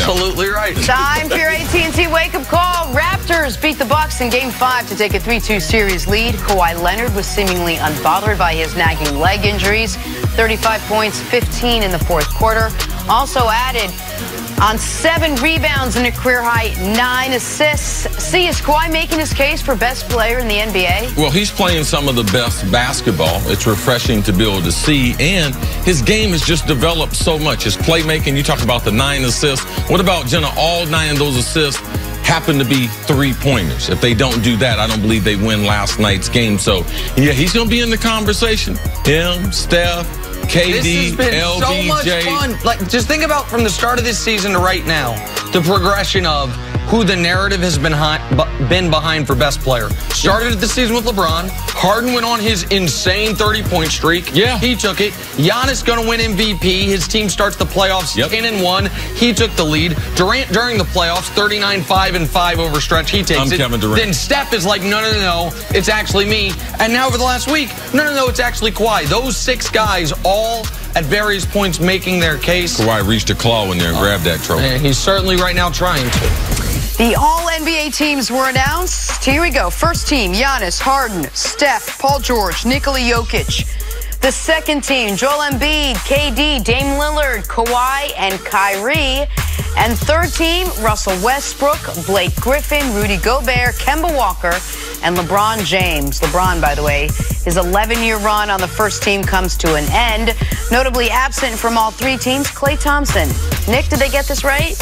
absolutely right. Time for your AT&T wake-up call. Raptors beat the Bucks in Game 5 to take a 3-2 series lead. Kawhi Leonard was seemingly unbothered by his nagging leg injuries. 35 points, 15 in the fourth quarter. Also added on 7 rebounds and a career-high 9 assists. See, is Kawhi making his case for best player in the NBA? Well, he's playing some of the best basketball. It's refreshing to be able to see, and his game has just developed so much. His playmaking, you talk about the 9 assists. What about, Jenna, all 9 of those assists happen to be 3-pointers? If they don't do that, I don't believe they win last night's game. So, yeah, he's going to be in the conversation. Him, Steph, KD, this has been LBJ. so much fun. Like, just think about from the start of this season to right now, the progression of who the narrative has been behind for best player. Started the season with LeBron. Harden went on his insane 30-point streak. Yeah. He took it. Giannis going to win MVP. His team starts the playoffs 10-1. He took the lead. Durant during the playoffs, 39-5-5 over stretch. He takes it. Kevin Durant. Then Steph is like, no, it's actually me. And now over the last week, no, it's actually Kawhi. Those 6 guys all at various points making their case. Kawhi reached a claw in there and grabbed that trophy. And he's certainly right now trying to. The All-NBA teams were announced. Here we go. First team, Giannis, Harden, Steph, Paul George, Nikola Jokic. The second team, Joel Embiid, KD, Dame Lillard, Kawhi, and Kyrie. And third team, Russell Westbrook, Blake Griffin, Rudy Gobert, Kemba Walker, and LeBron James. LeBron, by the way, his 11-year run on the first team comes to an end. Notably absent from all 3 teams, Klay Thompson. Nick, did they get this right?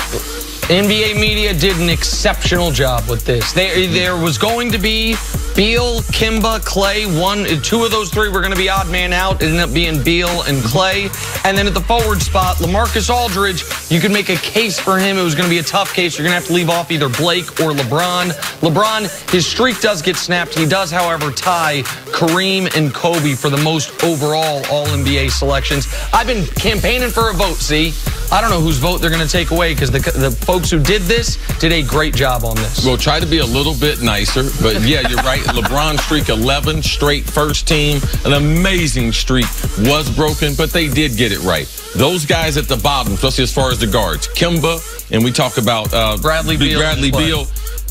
NBA media did an exceptional job with this. There was going to be Beal, Kemba, Klay. 2 of those 3 were going to be odd man out. It ended up being Beal and Klay. And then at the forward spot, LaMarcus Aldridge, you could make a case for him. It was going to be a tough case. You're going to have to leave off either Blake or LeBron. LeBron, his streak does get snapped. He does, however, tie Kareem and Kobe for the most overall All-NBA selections. I've been campaigning for a vote, see? I don't know whose vote they're going to take away because the folks who did this did a great job on this. We'll try to be a little bit nicer, but yeah, you're right. LeBron streak 11 straight first team. An amazing streak was broken, but they did get it right. Those guys at the bottom, especially as far as the guards, Kemba, and we talk about Bradley Beal.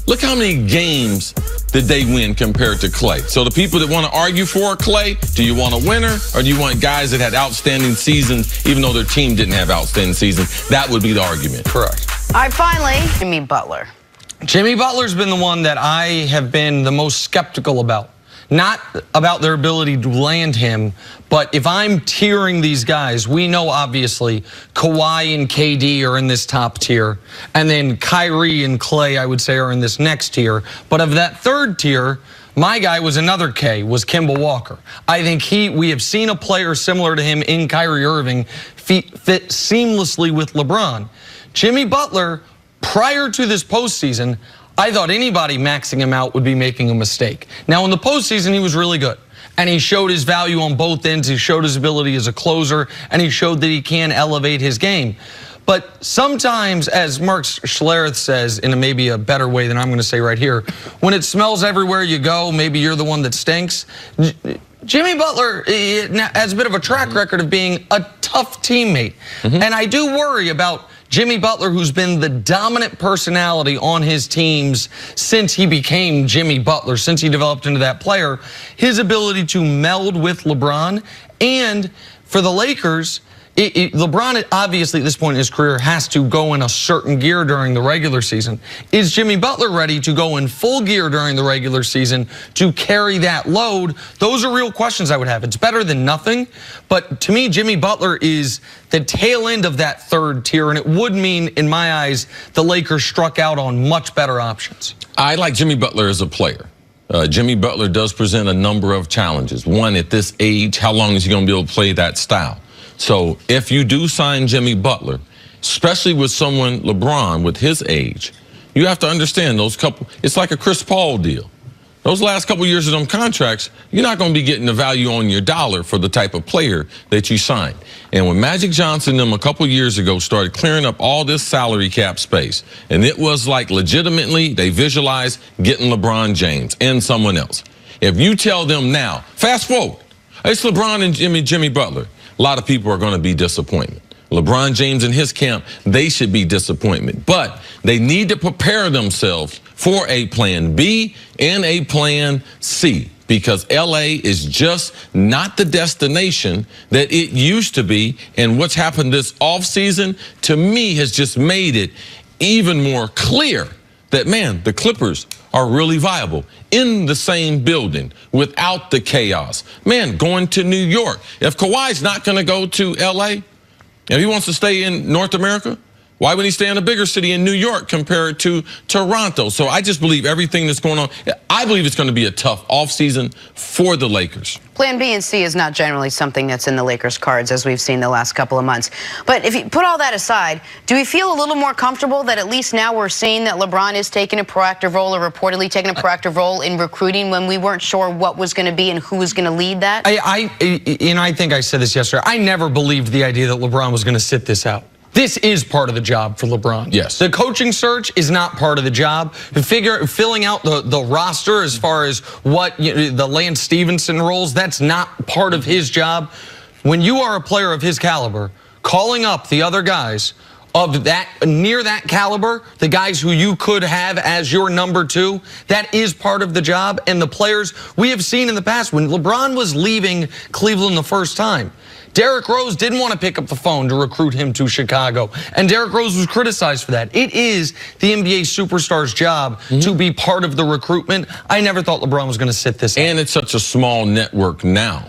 Look how many games did they win compared to Klay. So the people that want to argue for Klay, do you want a winner or do you want guys that had outstanding seasons even though their team didn't have outstanding seasons? That would be the argument. Correct. All right, finally, Jimmy Butler. Jimmy Butler's been the one that I have been the most skeptical about. Not about their ability to land him, but if I'm tiering these guys, we know obviously Kawhi and KD are in this top tier, and then Kyrie and Klay, I would say, are in this next tier. But of that third tier, my guy was another K, was Kemba Walker. I think we have seen a player similar to him in Kyrie Irving fit seamlessly with LeBron. Jimmy Butler, prior to this postseason, I thought anybody maxing him out would be making a mistake. Now, in the postseason, he was really good. And he showed his value on both ends. He showed his ability as a closer. And he showed that he can elevate his game. But sometimes, as Mark Schlereth says, in maybe a better way than I'm going to say right here, when it smells everywhere you go, maybe you're the one that stinks. Jimmy Butler has a bit of a track record of being a tough teammate. And I do worry about Jimmy Butler, who's been the dominant personality on his teams since he became Jimmy Butler, since he developed into that player, his ability to meld with LeBron. And for the Lakers, LeBron, obviously, at this point in his career, has to go in a certain gear during the regular season. Is Jimmy Butler ready to go in full gear during the regular season to carry that load? Those are real questions I would have. It's better than nothing, but to me, Jimmy Butler is the tail end of that third tier, and it would mean, in my eyes, the Lakers struck out on much better options. I like Jimmy Butler as a player. Jimmy Butler does present a number of challenges. One, at this age, how long is he going to be able to play that style? So if you do sign Jimmy Butler, especially with someone, LeBron, with his age, you have to understand those couple, it's like a Chris Paul deal. Those last couple years of them contracts, you're not going to be getting the value on your dollar for the type of player that you signed. And when Magic Johnson and them a couple years ago started clearing up all this salary cap space, and it was like legitimately they visualized getting LeBron James and someone else. If you tell them now, fast forward, it's LeBron and Jimmy Butler, a lot of people are going to be disappointed. LeBron James and his camp, they should be disappointment. But they need to prepare themselves for a plan B and a plan C, because LA is just not the destination that it used to be. And what's happened this offseason, to me, has just made it even more clear that, man, the Clippers are really viable in the same building without the chaos. Man, going to New York. If Kawhi's not going to go to LA, if he wants to stay in North America, why would he stay in a bigger city in New York compared to Toronto? So I just believe everything that's going on, I believe it's going to be a tough offseason for the Lakers. Plan B and C is not generally something that's in the Lakers' cards, as we've seen the last couple of months. But if you put all that aside, do we feel a little more comfortable that at least now we're seeing that LeBron is taking a proactive role, or reportedly taking a proactive role in recruiting, when we weren't sure what was going to be and who was going to lead that? I think I said this yesterday. I never believed the idea that LeBron was going to sit this out. This is part of the job for LeBron. Yes. The coaching search is not part of the job. Filling out the roster as far as what the Lance Stevenson roles, that's not part of his job. When you are a player of his caliber, calling up the other guys of that near that caliber, the guys who you could have as your number two, that is part of the job. And the players we have seen in the past, when LeBron was leaving Cleveland the first time, Derrick Rose didn't want to pick up the phone to recruit him to Chicago, and Derrick Rose was criticized for that. It is the NBA superstar's job to be part of the recruitment. I never thought LeBron was going to sit this out. And it's such a small network now.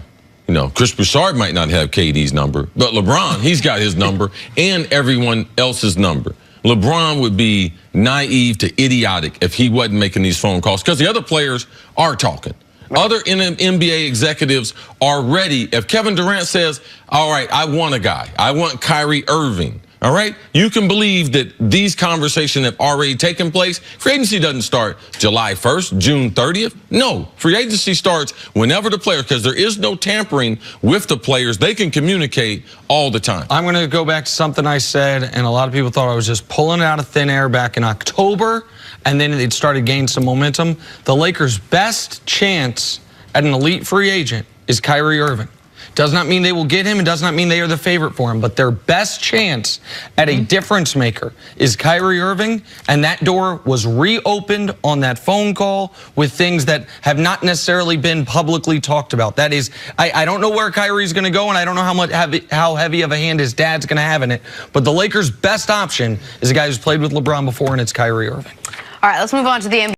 You know, Chris Broussard might not have KD's number, but LeBron, he's got his number and everyone else's number. LeBron would be naive to idiotic if he wasn't making these phone calls, because the other players are talking. Other NBA executives are ready. If Kevin Durant says, all right, I want a guy, I want Kyrie Irving, all right, you can believe that these conversations have already taken place. Free agency doesn't start July 1st, June 30th. No, free agency starts whenever the player, because there is no tampering with the players. They can communicate all the time. I'm going to go back to something I said, and a lot of people thought I was just pulling it out of thin air back in October, and then it started gaining some momentum. The Lakers' best chance at an elite free agent is Kyrie Irving. Does not mean they will get him. It does not mean they are the favorite for him. But their best chance at a difference maker is Kyrie Irving. And that door was reopened on that phone call with things that have not necessarily been publicly talked about. That is, I don't know where Kyrie's going to go, and I don't know how heavy of a hand his dad's going to have in it. But the Lakers' best option is a guy who's played with LeBron before, and it's Kyrie Irving. All right, let's move on to the NBA.